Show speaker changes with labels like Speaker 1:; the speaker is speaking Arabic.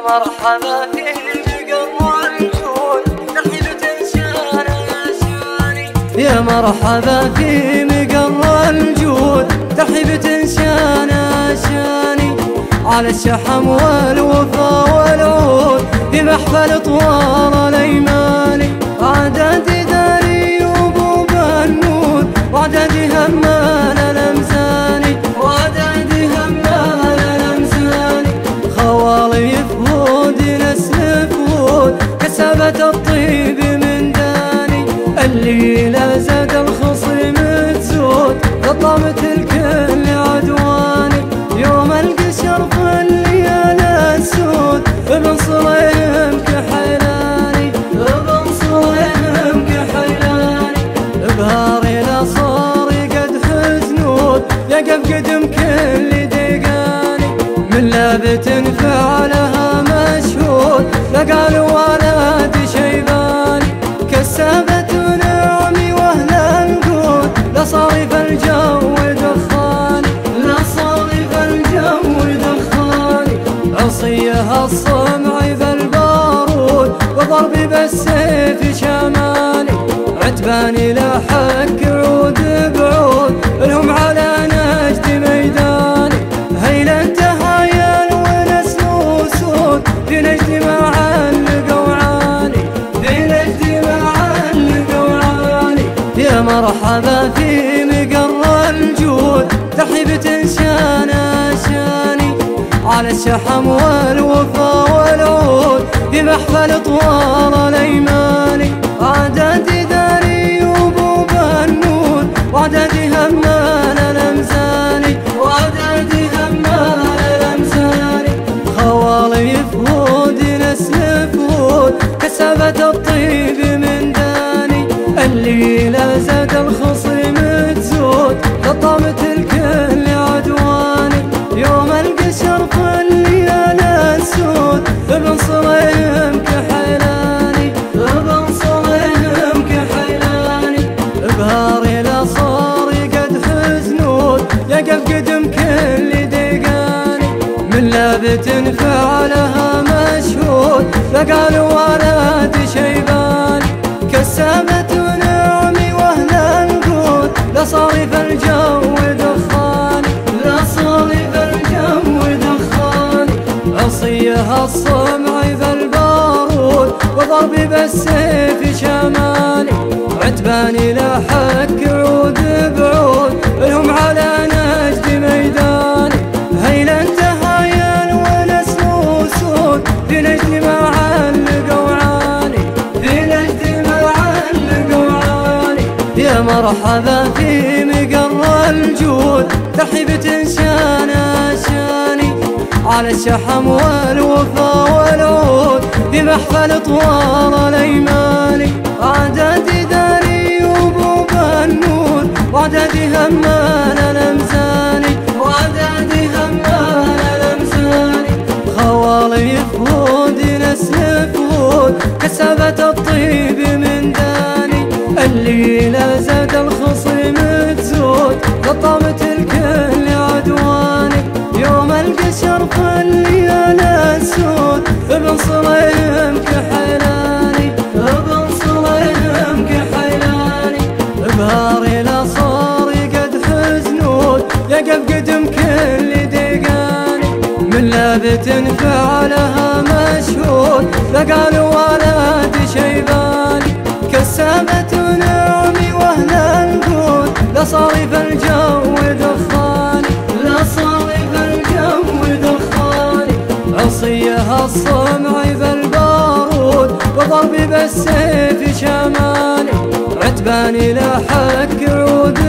Speaker 1: مرحبا في بقر الجود ترحيبة شانه يا شاني. يا مرحبا في مقر الجود ترحيبة شانه شاني. على الشحم والوفا والعود في محفل طوال الايماني. عدد داري وابو بنود وعدد همان الامزاني. وعدد همان الامزاني. خوالي فهود نسل فهود كسبت الطيب من داني. الليلة زاد الخصم تسود قطمت الكل عدواني. يوم القشر في الليالي السود ابن صليم كحيلاني. ابن صليم كحيلاني. بهاري الاصار قد حزنود يقف قدم كل دقاني. من لابت فعلها مشهود لقال ولد شيباني. كسبت نعمي واهل القود لصارف الجو دخاني. لصارف الجو دخاني. عصيها الصمع بالبارود وضربي بالسيف شمالي. عتباني لا حك عود بعود لهم على نجد ميداني. هيلا انتهايا ونسل وسود في نجد مع القوعاني. في نجد مع القوعاني. يا مرحبا في مقر الجود ترحيبة شانه شاني. على الشحم والوفا والعود في محفل طوال الايماني. عدد داري وابو بنود وعدد همان الامزاني. وعدد همان الامزاني. خوالي فهود نسل فهود كسبت الطيب من داني. الليلة زاد الخصم تسود قطمت الكل عدواني. يوم القشر في الليالي السود ابن صليم كحيلاني. ابن صليم كحيلاني. بهاري الاصار قد حزنود يقف قدم كل دقاني. من لابت فعلها مشهود لقال ولد شيباني. كسبت نعمي واهل القود لصارف الجو دخاني. لصارف الجو دخاني. عصيها الصمع بالبارود وضربي بالسيف شمالي. عتباني لا حك عود بعود لهم على نجد ميداني. هيلا انتهايا ونسل وسود في نجد مع القوعاني. في نجد مع القوعاني. يا مرحبا في مقر الجود ترحيبة شانه شاني. على الشحم والوفا والعود في محفل طوال الايماني. عدد داري وابو بنود وعدد همان الامزاني. وعدد همان الامزاني. خوالي فهود نسل فهود كسبت الطيب من داني. الليلة زاد الخصم تسود قطمت الكل عدواني. يوم القشر في الليالي السود ابن صليم كحيلاني. ابن صليم كحيلاني. بهاري الاصار قد حزنود يقف قدم كل دقاني. من لابت فعلها مشهود لقال ولد شيباني. كسبت نعمي واهل القود لصارف الجو دخاني. لصارف الجو دخاني. عصيها الصمع بالبارود وضربي بالسيف شمالي. عتباني لا حك عود